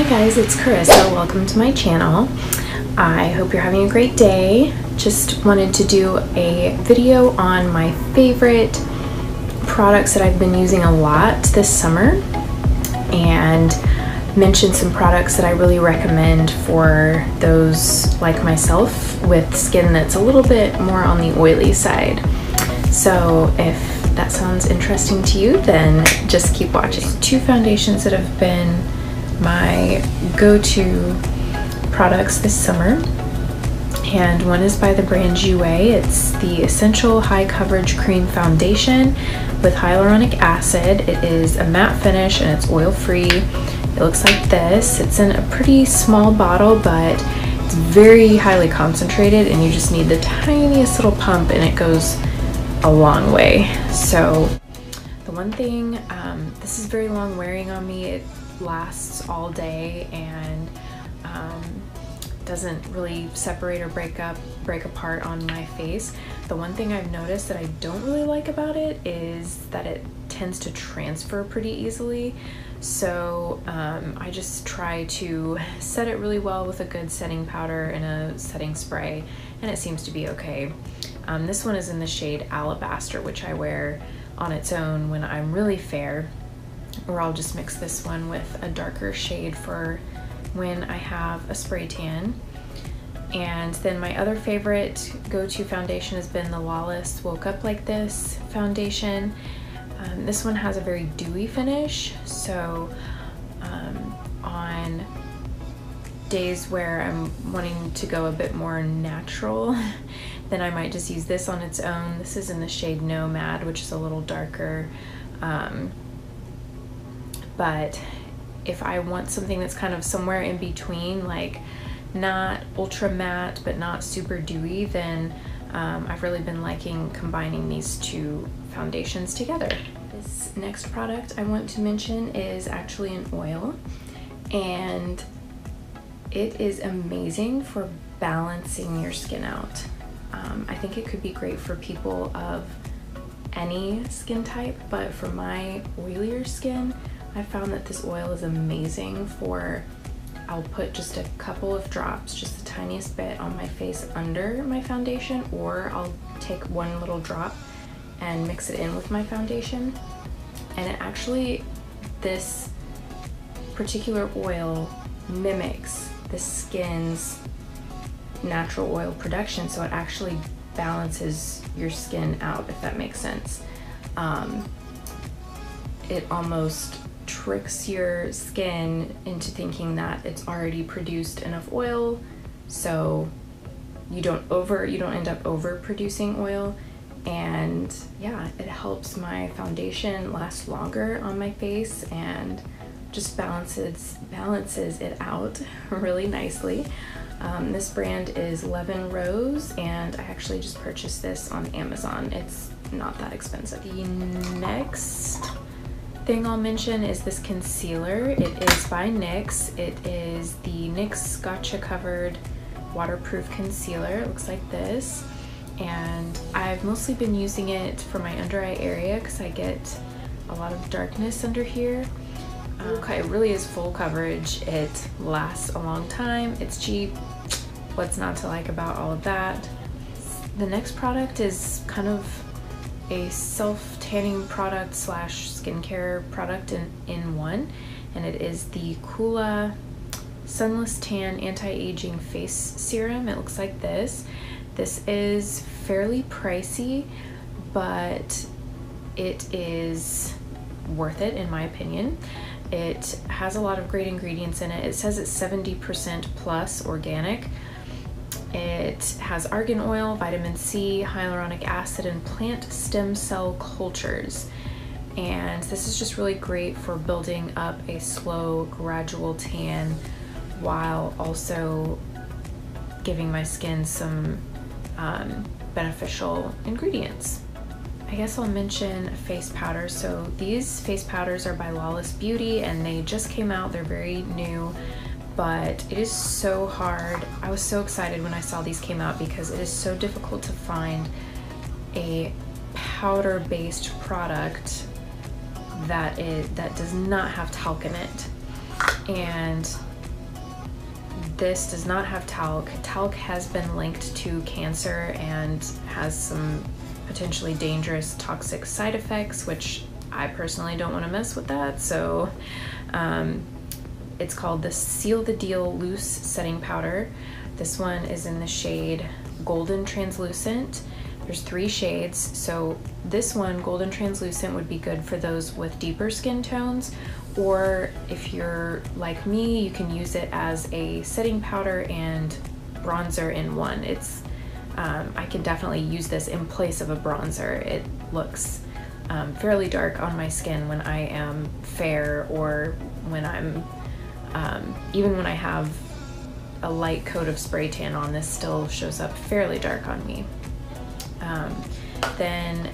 Hi guys, it's Carissa. Welcome to my channel. I hope you're having a great day. Just wanted to do a video on my favorite products that I've been using a lot this summer and mention some products that I really recommend for those like myself with skin that's a little bit more on the oily side. So if that sounds interesting to you, then just keep watching. Two foundations that have been my go-to products this summer, and one is by the brand Jouer. It's the Essential High Coverage Cream Foundation with hyaluronic acid. It is a matte finish and it's oil-free. It looks like this. It's in a pretty small bottle, but it's very highly concentrated and you just need the tiniest little pump and it goes a long way. So the one thing, this is very long wearing on me. It lasts all day and doesn't really separate or break apart on my face. The one thing I've noticed that I don't really like about it is that it tends to transfer pretty easily. So I just try to set it really well with a good setting powder and a setting spray, and it seems to be okay. This one is in the shade Alabaster, which I wear on its own when I'm really fair, or I'll just mix this one with a darker shade for when I have a spray tan. And then my other favorite go-to foundation has been the Lawless Woke Up Like This foundation. This one has a very dewy finish, so on days where I'm wanting to go a bit more natural, then I might just use this on its own. This is in the shade Nomad, which is a little darker. But if I want something that's kind of somewhere in between, like not ultra matte but not super dewy, then I've really been liking combining these two foundations together. This next product I want to mention is actually an oil, and it is amazing for balancing your skin out. I think it could be great for people of any skin type, but for my oilier skin, I found that this oil is amazing for, I'll put just a couple of drops, just the tiniest bit on my face under my foundation, or I'll take one little drop and mix it in with my foundation. And it actually, this particular oil mimics the skin's natural oil production, so it actually balances your skin out, if that makes sense. It almost tricks your skin into thinking that it's already produced enough oil, so you don't end up over producing oil. And yeah, it helps my foundation last longer on my face and just balances it out really nicely. This brand is Lemon Rose, and I actually just purchased this on Amazon. It's not that expensive. The next thing I'll mention is this concealer. It is by NYX. It is the NYX Gotcha Covered Waterproof Concealer. It looks like this, and I've mostly been using it for my under eye area because I get a lot of darkness under here. It really is full coverage. It lasts a long time. It's cheap. What's not to like about all of that? The next product is kind of a self-tanning product slash skincare product in one, and it is the Coola Sunless Tan Anti-Aging Face Serum. It looks like this. This is fairly pricey, but it is worth it in my opinion. It has a lot of great ingredients in it. It says it's 70% plus organic. It has argan oil, vitamin C, hyaluronic acid, and plant stem cell cultures. And this is just really great for building up a slow, gradual tan while also giving my skin some beneficial ingredients. I guess I'll mention face powder. So these face powders are by Lawless Beauty, and they just came out. They're very new, but it is so hard. I was so excited when I saw these came out because it is so difficult to find a powder-based product that does not have talc in it. And this does not have talc. Talc has been linked to cancer and has some potentially dangerous toxic side effects, which I personally don't want to mess with that. So it's called the Seal the Deal Loose Setting Powder. This one is in the shade Golden Translucent. There's 3 shades. So this one, Golden Translucent, would be good for those with deeper skin tones, or if you're like me, you can use it as a setting powder and bronzer in one. It's I can definitely use this in place of a bronzer. It looks fairly dark on my skin when I am fair, or when I'm even when I have a light coat of spray tan on, this still shows up fairly dark on me. Then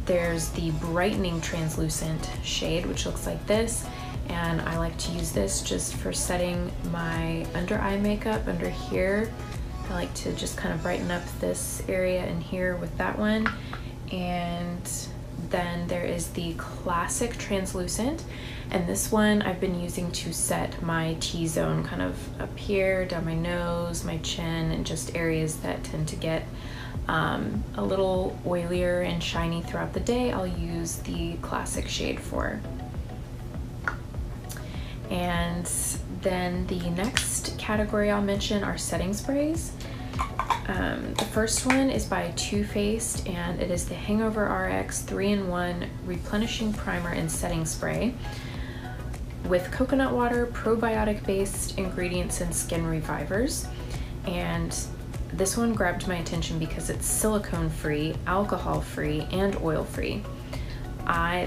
there's the Brightening Translucent shade, which looks like this, and I like to use this just for setting my under eye makeup under here. I like to just kind of brighten up this area in here with that one. And then there is the Classic Translucent, and this one I've been using to set my T-zone, kind of up here, down my nose, my chin, and just areas that tend to get a little oilier and shiny throughout the day. I'll use the Classic shade for. And then the next category I'll mention are setting sprays. The first one is by Too Faced, and it is the Hangover RX 3-in-1 Replenishing Primer and Setting Spray with coconut water, probiotic-based ingredients, and skin revivers. And this one grabbed my attention because it's silicone-free, alcohol-free, and oil-free.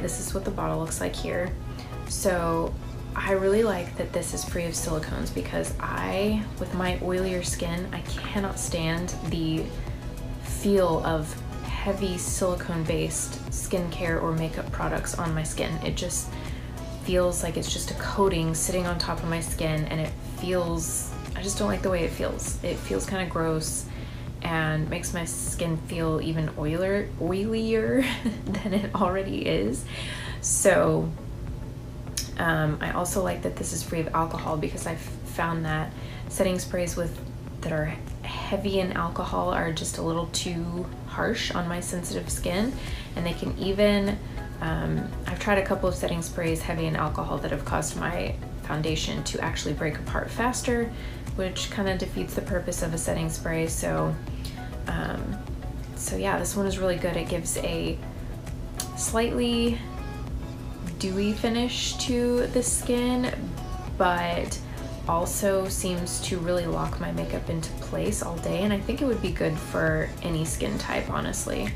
This is what the bottle looks like here. So I really like that this is free of silicones, because with my oilier skin, I cannot stand the feel of heavy silicone-based skincare or makeup products on my skin. It just feels like it's just a coating sitting on top of my skin, and I just don't like the way it feels. It feels kind of gross and makes my skin feel even oilier than it already is. So I also like that this is free of alcohol, because I've found that setting sprays that are heavy in alcohol are just a little too harsh on my sensitive skin, and they can even, I've tried a couple of setting sprays heavy in alcohol that have caused my foundation to actually break apart faster, which kind of defeats the purpose of a setting spray. So yeah, this one is really good. It gives a slightly dewy finish to the skin, but also seems to really lock my makeup into place all day, and I think it would be good for any skin type, honestly.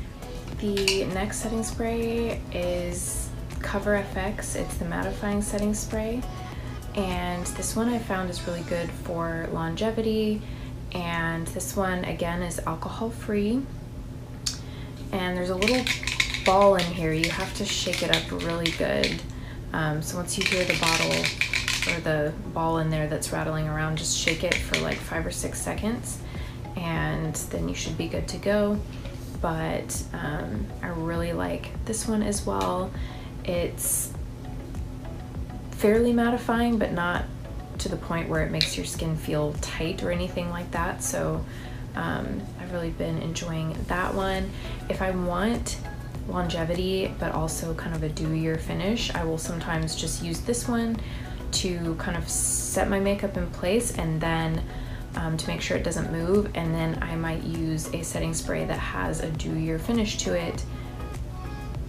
The next setting spray is Cover FX. It's the mattifying setting spray, and this one I found is really good for longevity. And this one again is alcohol free, and there's a little ball in here. You have to shake it up really good. So once you hear the bottle or the ball in there that's rattling around, just shake it for like 5 or 6 seconds, and then you should be good to go. But I really like this one as well. It's fairly mattifying, but not to the point where it makes your skin feel tight or anything like that. So I've really been enjoying that one. If I want longevity but also kind of a dewier finish, I will sometimes just use this one to kind of set my makeup in place, and then to make sure it doesn't move, and then I might use a setting spray that has a dewier finish to it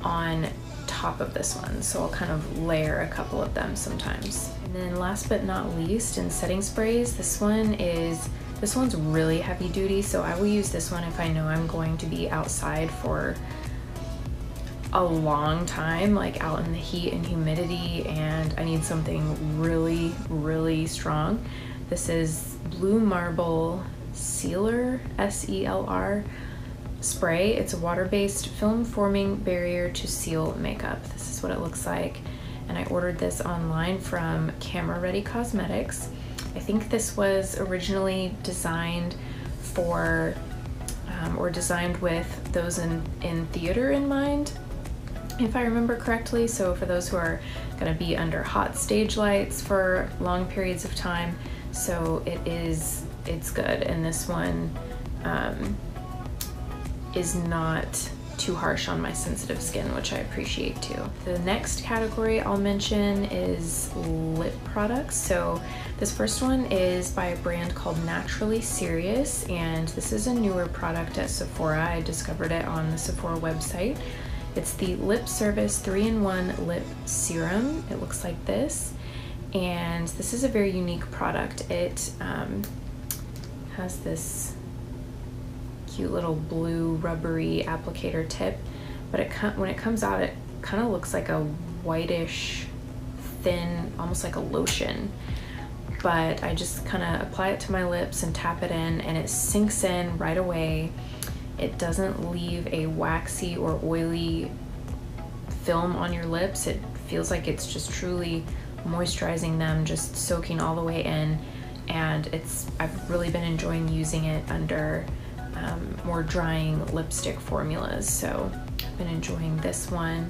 on top of this one. So I'll kind of layer a couple of them sometimes. And then last but not least, in setting sprays, this one's really heavy duty, so I will use this one if I know I'm going to be outside for a long time, like out in the heat and humidity, and I need something really, really strong. This is Blue Marble Sealer, S-E-L-R spray. It's a water-based film-forming barrier to seal makeup. This is what it looks like, and I ordered this online from Camera Ready Cosmetics. I think this was originally designed for, or designed with those in theater in mind, if I remember correctly. So for those who are going to be under hot stage lights for long periods of time, so it's good, and this one is not too harsh on my sensitive skin, which I appreciate too. The next category I'll mention is lip products. So this first one is by a brand called Naturally Serious, and this is a newer product at Sephora. I discovered it on the Sephora website. It's the Lip Service 3-in-1 Lip Serum. It looks like this, and this is a very unique product. It has this cute little blue rubbery applicator tip, but when it comes out, it kind of looks like a whitish, thin, almost like a lotion. But I just kind of apply it to my lips and tap it in, and it sinks in right away. It doesn't leave a waxy or oily film on your lips. It feels like it's just truly moisturizing them, just soaking all the way in. And I've really been enjoying using it under more drying lipstick formulas. So I've been enjoying this one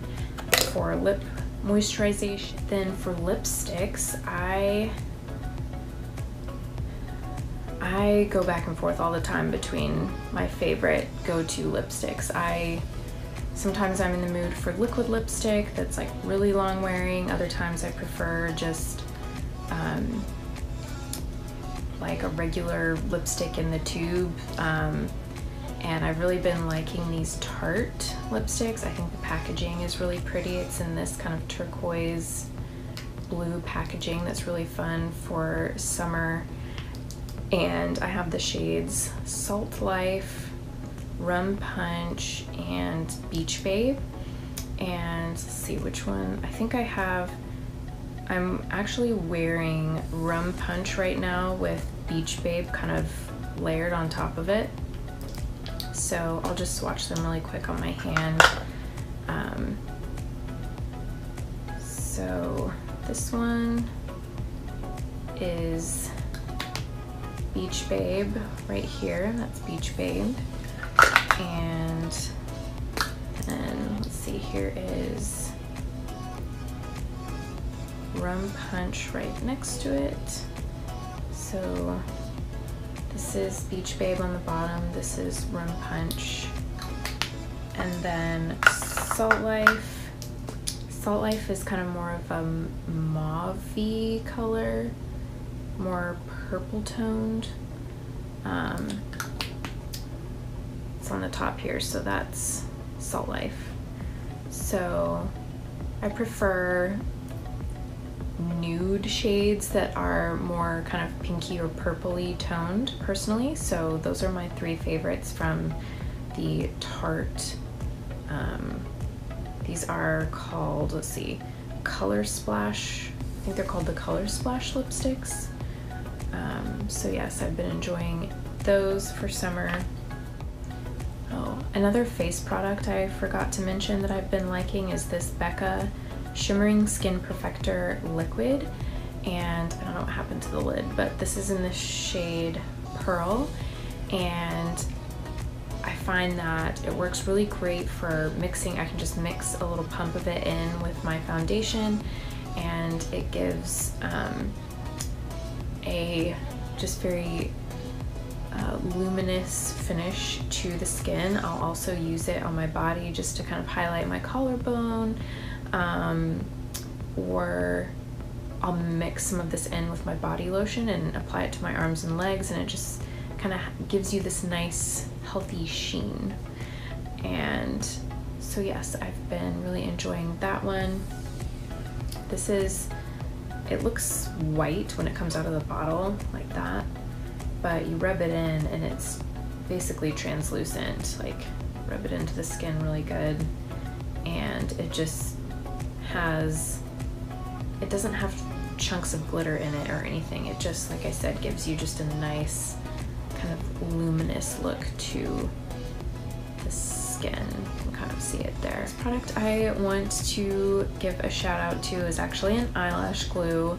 for lip moisturization. Then for lipsticks, I go back and forth all the time between my favorite go-to lipsticks. Sometimes I'm in the mood for liquid lipstick that's like really long wearing. Other times I prefer just like a regular lipstick in the tube. And I've really been liking these Tarte lipsticks. I think the packaging is really pretty. It's in this kind of turquoise blue packaging that's really fun for summer. And I have the shades Salt Life, Rum Punch, and Beach Babe. And let's see which one. I think I'm actually wearing Rum Punch right now with Beach Babe kind of layered on top of it. So I'll just swatch them really quick on my hand. So this one is Beach Babe right here. That's Beach Babe. And then let's see, here is Rum Punch right next to it. So this is Beach Babe on the bottom, this is Rum Punch, and then Salt Life. Salt Life is kind of more of a mauve-y color, more purple toned. It's on the top here, so that's Salt Life. So I prefer nude shades that are more kind of pinky or purpley toned personally, so those are my three favorites from the Tarte. These are called, let's see, Color Splash. I think they're called the Color Splash lipsticks. So yes, I've been enjoying those for summer. Oh, another face product I forgot to mention that I've been liking is this Becca Shimmering Skin Perfector Liquid, and I don't know what happened to the lid, but this is in the shade Pearl, and I find that it works really great for mixing. I can just mix a little pump of it in with my foundation, and it gives a just very luminous finish to the skin. I'll also use it on my body just to kind of highlight my collarbone, or I'll mix some of this in with my body lotion and apply it to my arms and legs, and it just kind of gives you this nice healthy sheen. And so yes, I've been really enjoying that one. It looks white when it comes out of the bottle like that, but you rub it in and it's basically translucent. Like, rub it into the skin really good, and it just it doesn't have chunks of glitter in it or anything. It just, like I said, gives you just a nice kind of luminous look to the skin. You can kind of see it there. This product I want to give a shout out to is actually an eyelash glue.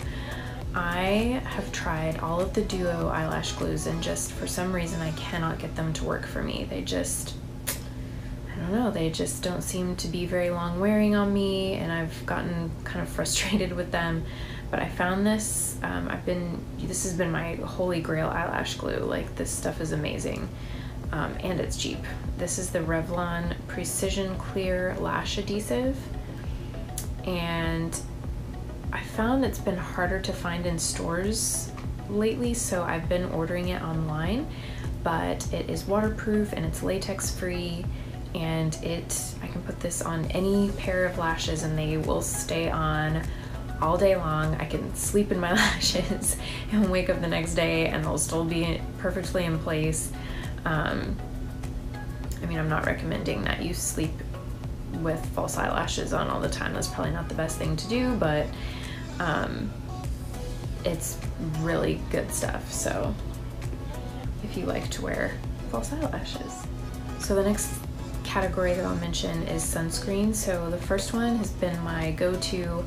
I have tried all of the Duo eyelash glues, and just for some reason I cannot get them to work for me. They just, I don't know, they just don't seem to be very long wearing on me, and I've gotten kind of frustrated with them. But I found this, this has been my holy grail eyelash glue. Like, this stuff is amazing, and it's cheap. This is the Revlon Precision Clear Lash Adhesive, and I found it's been harder to find in stores lately, so I've been ordering it online. But it is waterproof and it's latex free, and I can put this on any pair of lashes and they will stay on all day long. I can sleep in my lashes and wake up the next day and they'll still be perfectly in place. I mean, I'm not recommending that you sleep with false eyelashes on all the time. That's probably not the best thing to do, but it's really good stuff. So if you like to wear false eyelashes. So the next category that I'll mention is sunscreen. So the first one has been my go-to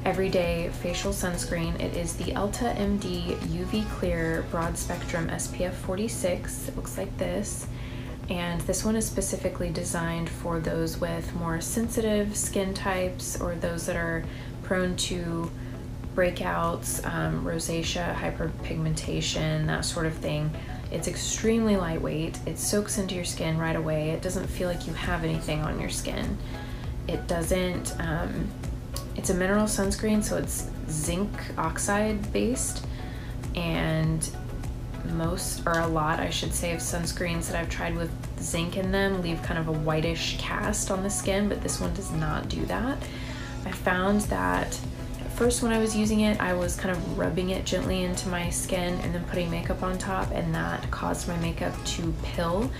everyday facial sunscreen. It is the Elta MD UV Clear Broad Spectrum SPF 46. It looks like this. And this one is specifically designed for those with more sensitive skin types, or those that are prone to breakouts, rosacea, hyperpigmentation, that sort of thing. It's extremely lightweight. It soaks into your skin right away. It doesn't feel like you have anything on your skin. It doesn't, it's a mineral sunscreen, so it's zinc oxide based, and most, or a lot I should say, of sunscreens that I've tried with zinc in them leave kind of a whitish cast on the skin, but this one does not do that. I found that at first when I was using it, I was kind of rubbing it gently into my skin and then putting makeup on top, and that caused my makeup to pill.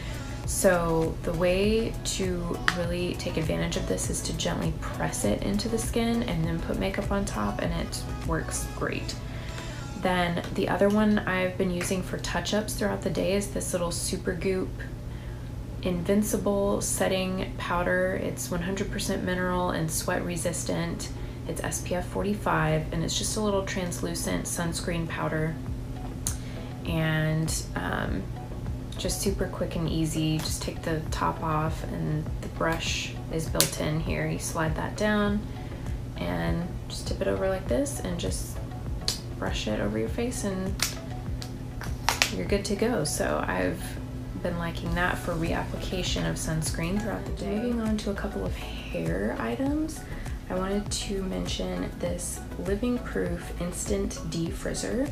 So the way to really take advantage of this is to gently press it into the skin and then put makeup on top, and it works great. Then the other one I've been using for touch-ups throughout the day is this little Supergoop Invincible Setting Powder. It's 100% mineral and sweat resistant. It's SPF 45, and it's just a little translucent sunscreen powder. And just super quick and easy. Just take the top off, and the brush is built in here. You slide that down and just tip it over like this and just brush it over your face and you're good to go. So I've been liking that for reapplication of sunscreen throughout the day. Moving on to a couple of hair items, I wanted to mention this Living Proof Instant De-Frizzer.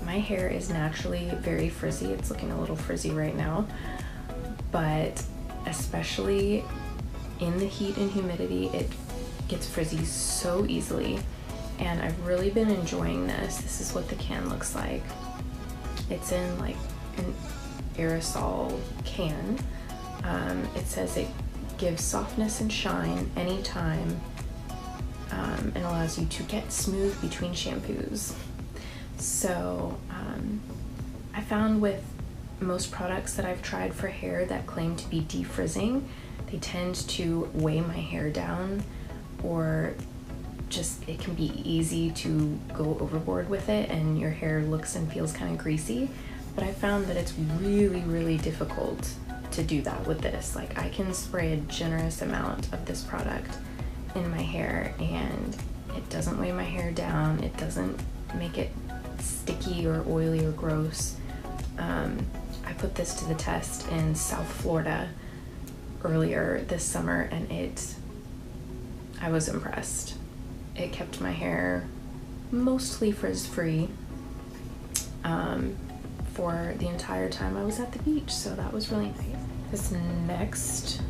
My hair is naturally very frizzy. It's looking a little frizzy right now, but especially in the heat and humidity, it gets frizzy so easily. And I've really been enjoying this. This is what the can looks like. It's in like an aerosol can. It says it gives softness and shine anytime, and allows you to get smooth between shampoos. So I found with most products that I've tried for hair that claim to be defrizzing, they tend to weigh my hair down, or just it can be easy to go overboard with it and your hair looks and feels kind of greasy. But I found that it's really, really difficult to do that with this. Like, I can spray a generous amount of this product in my hair and it doesn't weigh my hair down. It doesn't make it sticky or oily or gross. I put this to the test in South Florida earlier this summer, and I was impressed. It kept my hair mostly frizz-free for the entire time I was at the beach, so that was really nice. This next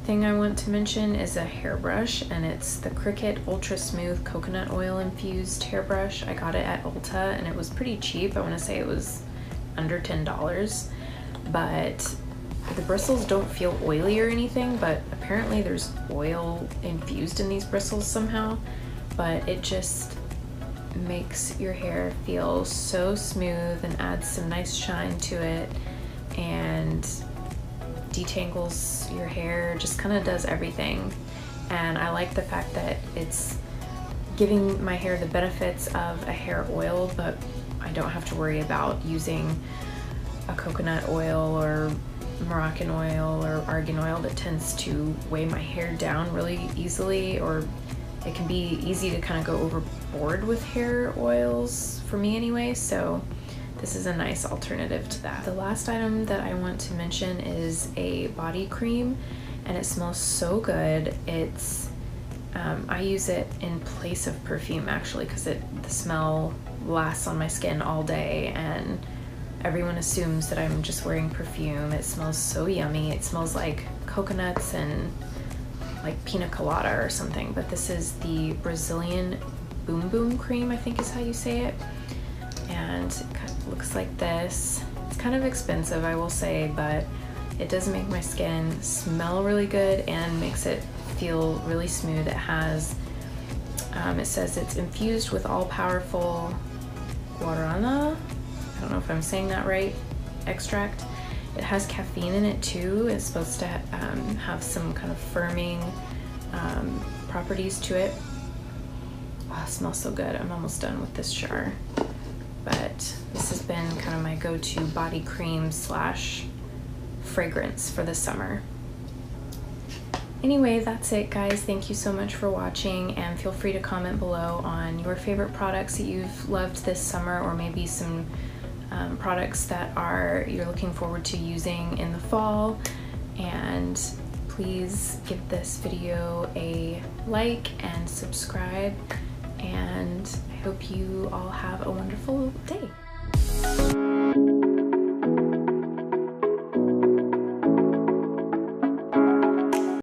thing I want to mention is a hairbrush, and it's the Cricut Ultra Smooth Coconut Oil Infused Hairbrush. I got it at Ulta, and it was pretty cheap. I want to say it was under $10, but the bristles don't feel oily or anything, but apparently there's oil infused in these bristles somehow. But it just makes your hair feel so smooth and adds some nice shine to it, and detangles your hair, just kind of does everything. And I like the fact that it's giving my hair the benefits of a hair oil, but I don't have to worry about using a coconut oil or Moroccan oil or argan oil that tends to weigh my hair down really easily, or it can be easy to kind of go overboard with hair oils, for me anyway, so this is a nice alternative to that. The last item that I want to mention is a body cream, and it smells so good. It's I use it in place of perfume actually, because the smell lasts on my skin all day, and everyone assumes that I'm just wearing perfume. It smells so yummy. It smells like coconuts and like pina colada or something, but this is the Brazilian Boom Boom cream, I think is how you say it, and it kind of looks like this. It's kind of expensive, I will say, but it does make my skin smell really good and makes it feel really smooth. It has, it says it's infused with all-powerful guarana, I don't know if I'm saying that right, extract. It has caffeine in it too. It's supposed to have some kind of firming properties to it. Oh, it smells so good. I'm almost done with this jar. But this has been kind of my go-to body cream slash fragrance for the summer. Anyway, that's it guys. Thank you so much for watching, and feel free to comment below on your favorite products that you've loved this summer, or maybe some products that you're looking forward to using in the fall. And please give this video a like and subscribe, and I hope you all have a wonderful day.